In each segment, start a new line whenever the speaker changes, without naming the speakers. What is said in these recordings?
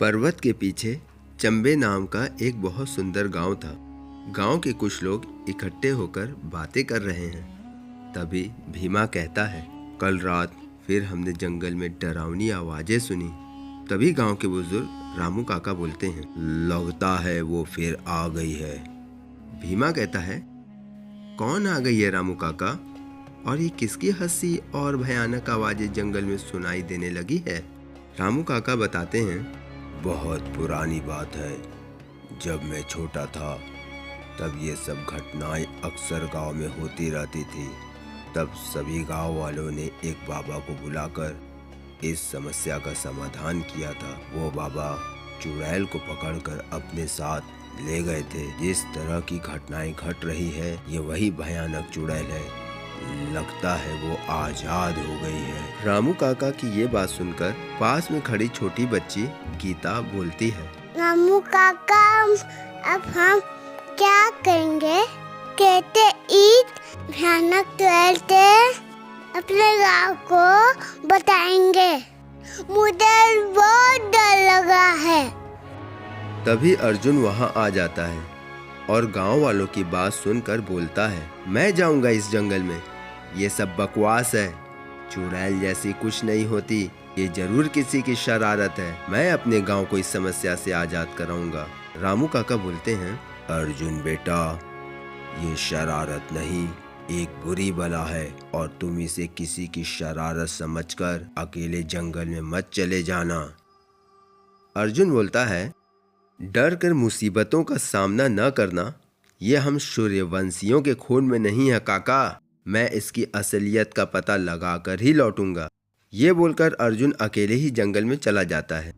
पर्वत के पीछे चंबे नाम का एक बहुत सुंदर गांव था। गांव के कुछ लोग इकट्ठे होकर बातें कर रहे हैं। तभी भीमा कहता है, कल रात फिर हमने जंगल में डरावनी आवाजें सुनी। तभी गांव के बुजुर्ग रामू काका बोलते हैं, लगता है वो फिर आ गई है। भीमा कहता है, कौन आ गई है रामू काका, और ये किसकी हंसी और भयानक आवाजें जंगल में सुनाई देने लगी है? रामू काका बताते हैं, बहुत पुरानी बात है। जब मैं छोटा था तब ये सब घटनाएं अक्सर गांव में होती रहती थी। तब सभी गांव वालों ने एक बाबा को बुलाकर इस समस्या का समाधान किया था। वो बाबा चुड़ैल को पकड़कर अपने साथ ले गए थे। जिस तरह की घटनाएं घट रही है, ये वही भयानक चुड़ैल है। लगता है वो आजाद हो गई है। रामू काका की ये बात सुनकर पास में खड़ी छोटी बच्ची गीता बोलती है,
रामू काका, अब हम क्या करेंगे? कहते ईद भयानक चुड़ैल थे, अपने गांव को बताएंगे। मुझे बहुत डर लगा है।
तभी अर्जुन वहाँ आ जाता है और गांव वालों की बात सुनकर बोलता है, मैं जाऊंगा इस जंगल में। ये सब बकवास है। चुड़ैल जैसी कुछ नहीं होती। ये जरूर किसी की शरारत है। मैं अपने गांव को इस समस्या से आजाद कराऊंगा। रामू काका बोलते हैं, अर्जुन बेटा, ये शरारत नहीं, एक बुरी बला है और तुम इसे किसी की शरारत समझकर अकेले जंगल में मत चले जाना। अर्जुन बोलता है, डर कर मुसीबतों का सामना न करना, ये हम सूर्यवंशियों के खून में नहीं है काका। मैं इसकी असलियत का पता लगा कर ही लौटूंगा। ये बोलकर अर्जुन अकेले ही जंगल में चला जाता है।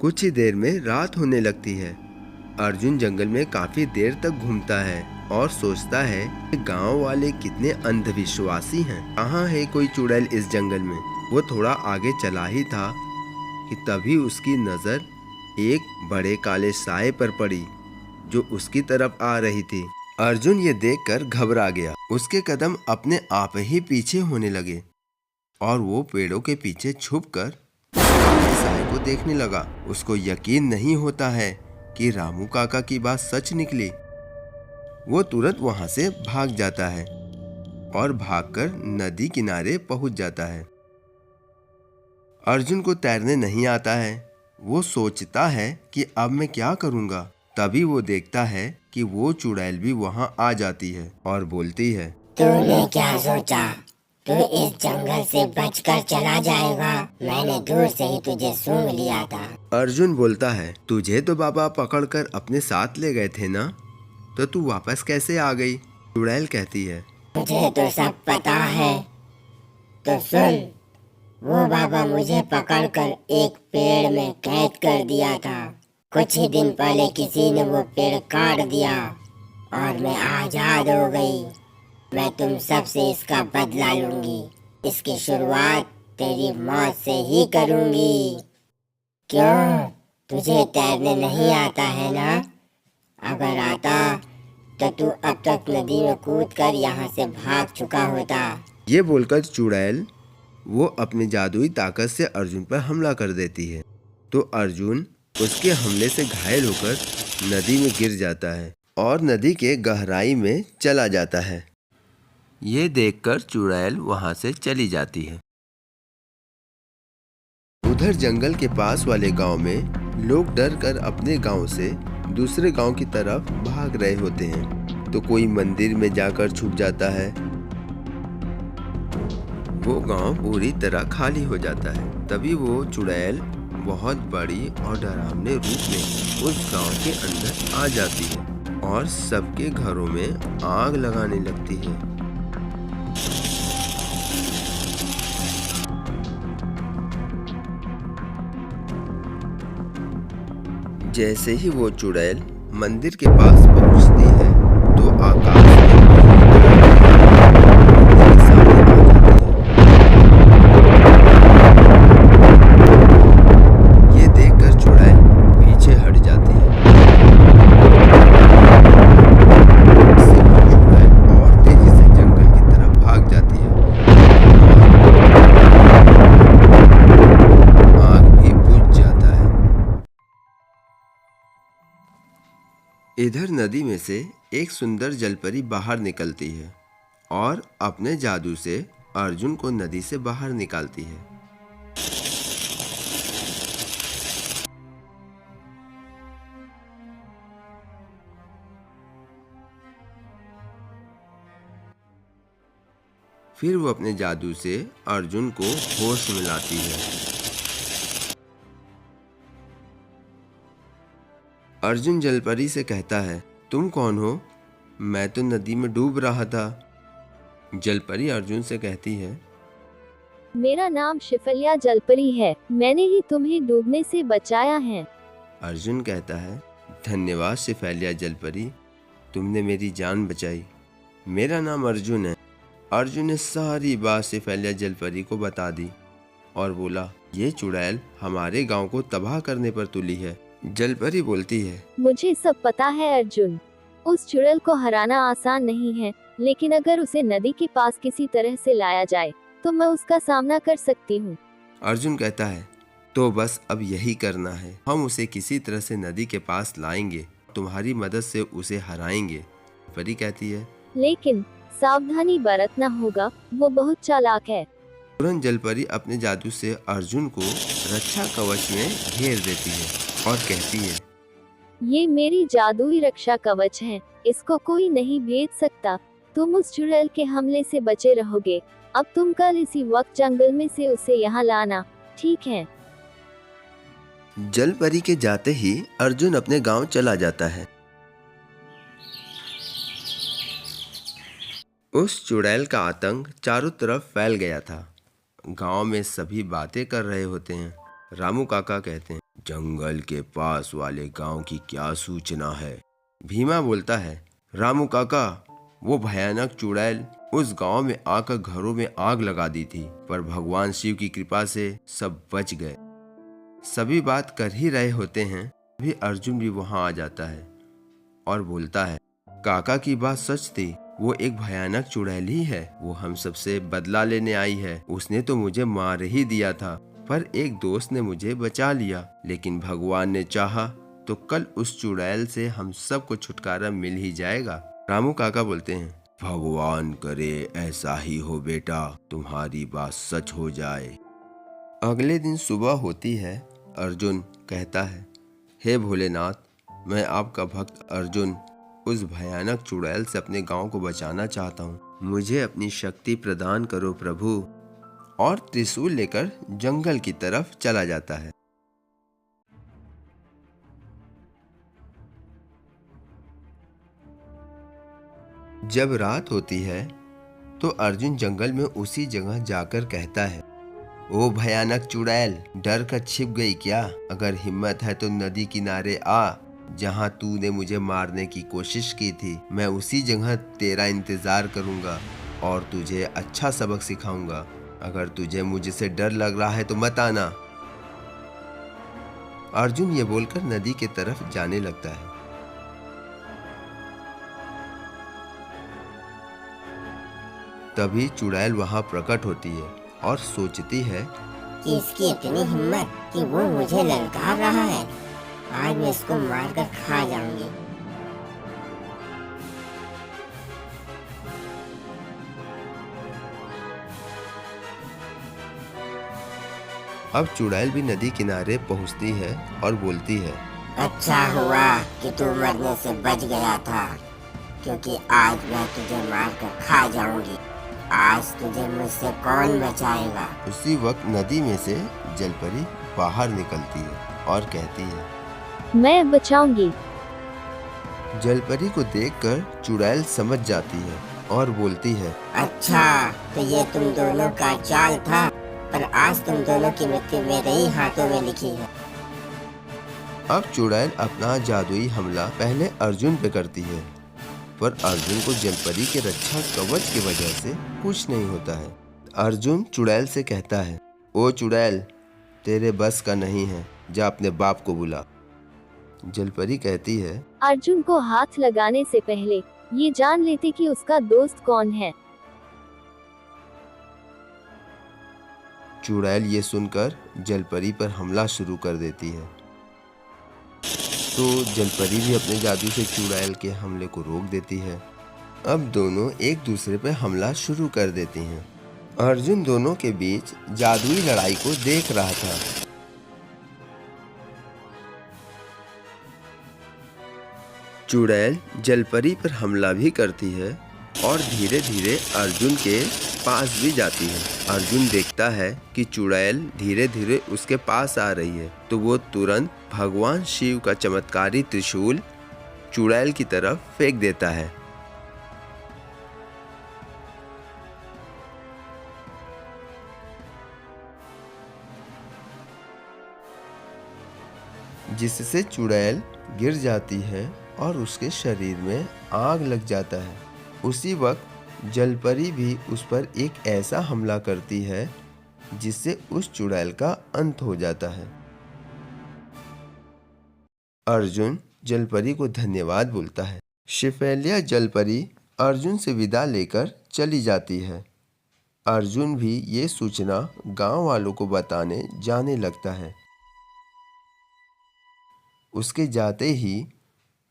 कुछ ही देर में रात होने लगती है। अर्जुन जंगल में काफी देर तक घूमता है और सोचता है कि गांव वाले कितने अंधविश्वासी हैं। कहाँ है कोई चुड़ैल इस जंगल में। वो थोड़ा आगे चला ही था कि तभी उसकी नजर एक बड़े काले साए पर पड़ी जो उसकी तरफ आ रही थी। अर्जुन ये देखकर घबरा गया। उसके कदम अपने आप ही पीछे होने लगे और वो पेड़ों के पीछे छुपकर साए को देखने लगा। उसको यकीन नहीं होता है कि रामू काका की बात सच निकली। वो तुरंत वहां से भाग जाता है और भागकर नदी किनारे पहुंच जाता है। अर्जुन को तैरने नहीं आता है। वो सोचता है कि अब मैं क्या करूंगा। तभी वो देखता है कि वो चुड़ैल भी वहां आ जाती है और बोलती है,
तूने क्या सोचा? तू इस जंगल से बचकर चला जाएगा? मैंने दूर से ही तुझे सूंघ लिया था।
अर्जुन बोलता है, तुझे तो बाबा पकड़कर अपने साथ ले गए थे ना, तो तू वापस कैसे आ गई? चुड़ैल कहती है,
मुझे तो सब पता है। तो सुन, वो बाबा मुझे पकड़कर एक पेड़ में कैद कर दिया था। कुछ ही दिन पहले किसी ने वो पेड़ काट दिया और मैं आजाद हो गई। मैं तुम सब से इसका बदला लूंगी। इसकी शुरुआत तेरी मौत से ही करूंगी। क्यों, तुझे तैरने नहीं आता है ना? अगर आता तो तू अब तक नदी में कूदकर यहाँ से भाग चुका होता।
ये बोलकर चुड़ैल वो अपनी जादुई ताकत से अर्जुन पर हमला कर देती है। तो अर्जुन उसके हमले से घायल होकर नदी में गिर जाता है और नदी के गहराई में चला जाता है। ये देखकर चुड़ैल वहां से चली जाती है। उधर जंगल के पास वाले गांव में लोग डर कर अपने गांव से दूसरे गांव की तरफ भाग रहे होते हैं। तो कोई मंदिर में जाकर छुप जाता है। वो गांव पूरी तरह खाली हो जाता है। तभी वो चुड़ैल बहुत बड़ी और डरावने रूप में उस गांव के अंदर आ जाती है और सबके घरों में आग लगाने लगती है। जैसे ही वो चुड़ैल मंदिर के पास पहुंचती है तो आकाश इधर नदी में से एक सुंदर जलपरी बाहर निकलती है और अपने जादू से अर्जुन को नदी से बाहर निकालती है। फिर वो अपने जादू से अर्जुन को होश में लाती है। अर्जुन जलपरी से कहता है, तुम कौन हो? मैं तो नदी में डूब रहा था। जलपरी अर्जुन से कहती है,
मेरा नाम शिफल्या जलपरी है। मैंने ही तुम्हें डूबने से बचाया है।
अर्जुन कहता है, धन्यवाद शिफल्या जलपरी, तुमने मेरी जान बचाई। मेरा नाम अर्जुन है। अर्जुन ने सारी बात शिफल्या जलपरी को बता दी और बोला, ये चुड़ैल हमारे गांव को तबाह करने पर तुली है। जलपरी बोलती है,
मुझे सब पता है अर्जुन। उस चुड़ैल को हराना आसान नहीं है, लेकिन अगर उसे नदी के पास किसी तरह से लाया जाए तो मैं उसका सामना कर सकती हूँ।
अर्जुन कहता है, तो बस अब यही करना है। हम उसे किसी तरह से नदी के पास लाएंगे, तुम्हारी मदद से उसे हराएंगे। परी कहती है,
लेकिन सावधानी बरतना होगा, वो बहुत चालाक है।
तुरंत जलपरी अपने जादू से अर्जुन को रक्षा कवच में घेर देती है और कहती है,
ये मेरी जादुई रक्षा कवच है, इसको कोई नहीं भेद सकता। तुम उस चुड़ैल के हमले से बचे रहोगे। अब तुम कल इसी वक्त जंगल में से उसे यहाँ लाना, ठीक है?
जलपरी के जाते ही अर्जुन अपने गांव चला जाता है। उस चुड़ैल का आतंक चारों तरफ फैल गया था। गांव में सभी बातें कर रहे होते हैं। रामू काका कहते हैं, जंगल के पास वाले गांव की क्या सूचना है? भीमा बोलता है, रामू काका, वो भयानक चुड़ैल उस गांव में आकर घरों में आग लगा दी थी, पर भगवान शिव की कृपा से सब बच गए। सभी बात कर ही रहे होते हैं, अभी अर्जुन भी वहां आ जाता है और बोलता है, काका की बात सच थी, वो एक भयानक चुड़ैल ही है। वो हम सबसे बदला लेने आई है। उसने तो मुझे मार ही दिया था, पर एक दोस्त ने मुझे बचा लिया। लेकिन भगवान ने चाहा तो कल उस चुड़ैल से हम सबको छुटकारा मिल ही जाएगा। रामू काका बोलते हैं, भगवान करे ऐसा ही हो बेटा, तुम्हारी बात सच हो जाए। अगले दिन सुबह होती है। अर्जुन कहता है, हे भोलेनाथ, मैं आपका भक्त अर्जुन उस भयानक चुड़ैल से अपने गांव को बचाना चाहता हूँ। मुझे अपनी शक्ति प्रदान करो प्रभु। और त्रिशूल लेकर जंगल की तरफ चला जाता है। जब रात होती है तो अर्जुन जंगल में उसी जगह जाकर कहता है, ओ भयानक चुड़ैल, डर कर छिप गई क्या? अगर हिम्मत है तो नदी किनारे आ, जहाँ तूने मुझे मारने की कोशिश की थी। मैं उसी जगह तेरा इंतजार करूंगा और तुझे अच्छा सबक सिखाऊंगा। अगर तुझे मुझसे डर लग रहा है तो मत आना। अर्जुन ये बोलकर नदी की तरफ जाने लगता है। तभी चुड़ैल वहां प्रकट होती है और सोचती है
कि इसकी इतनी हिम्मत कि वो मुझे ललकार रहा है। आज मैं इसको मारकर खा जाऊंगी।
अब चुड़ैल भी नदी किनारे पहुंचती है और बोलती है,
अच्छा हुआ कि तू मरने से बच गया था, क्योंकि आज मैं तुझे मारकर खा जाऊंगी। आज तुझे मुझसे कौन बचाएगा?
उसी वक्त नदी में से जलपरी बाहर निकलती है और कहती है,
मैं बचाऊंगी।
जलपरी को देखकर चुड़ैल समझ जाती है और बोलती है,
अच्छा, तो ये तुम दोनों का चाल था, पर आज तुम दोनों की मृत्यु मेरे ही हाथों में लिखी है।
अब चुड़ैल अपना जादुई हमला पहले अर्जुन पे करती है, पर अर्जुन को जलपरी के रक्षा कवच की वजह से कुछ नहीं होता है। अर्जुन चुड़ैल से कहता है, ओ चुड़ैल, तेरे बस का नहीं है, जा अपने बाप को बुला। जलपरी कहती है,
अर्जुन को हाथ लगाने से पहले ये जान लेते कि उसका दोस्त कौन है।
चुड़ैल ये सुनकर जलपरी पर हमला शुरू कर देती है। तो जलपरी भी अपने जादू से चुड़ैल के हमले को रोक देती है। अब दोनों एक दूसरे पर हमला शुरू कर देती हैं। अर्जुन दोनों के बीच जादुई लड़ाई को देख रहा था। चुड़ैल जलपरी पर हमला भी करती है और धीरे धीरे अर्जुन के पास भी जाती है। अर्जुन देखता है कि चुड़ैल धीरे धीरे उसके पास आ रही है, तो वो तुरंत भगवान शिव का चमत्कारी त्रिशूल चुड़ैल की तरफ फेंक देता है। जिससे चुड़ैल गिर जाती है और उसके शरीर में आग लग जाता है। उसी वक्त जलपरी भी उस पर एक ऐसा हमला करती है जिससे उस चुड़ैल का अंत हो जाता है। अर्जुन जलपरी को धन्यवाद बोलता है। शिफैलिया जलपरी अर्जुन से विदा लेकर चली जाती है। अर्जुन भी ये सूचना गांव वालों को बताने जाने लगता है। उसके जाते ही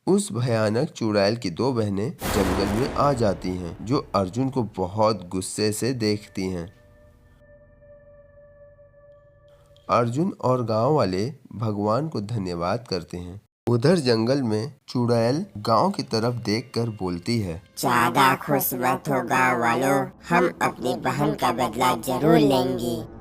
उस भयानक चुड़ैल की 2 बहनें जंगल में आ जाती हैं, जो अर्जुन को बहुत गुस्से से देखती हैं। अर्जुन और गांव वाले भगवान को धन्यवाद करते हैं। उधर जंगल में चुड़ैल गांव की तरफ देखकर बोलती है,
ज्यादा खुश मत हो गाँव वालों, हम अपनी बहन का बदला जरूर लेंगे।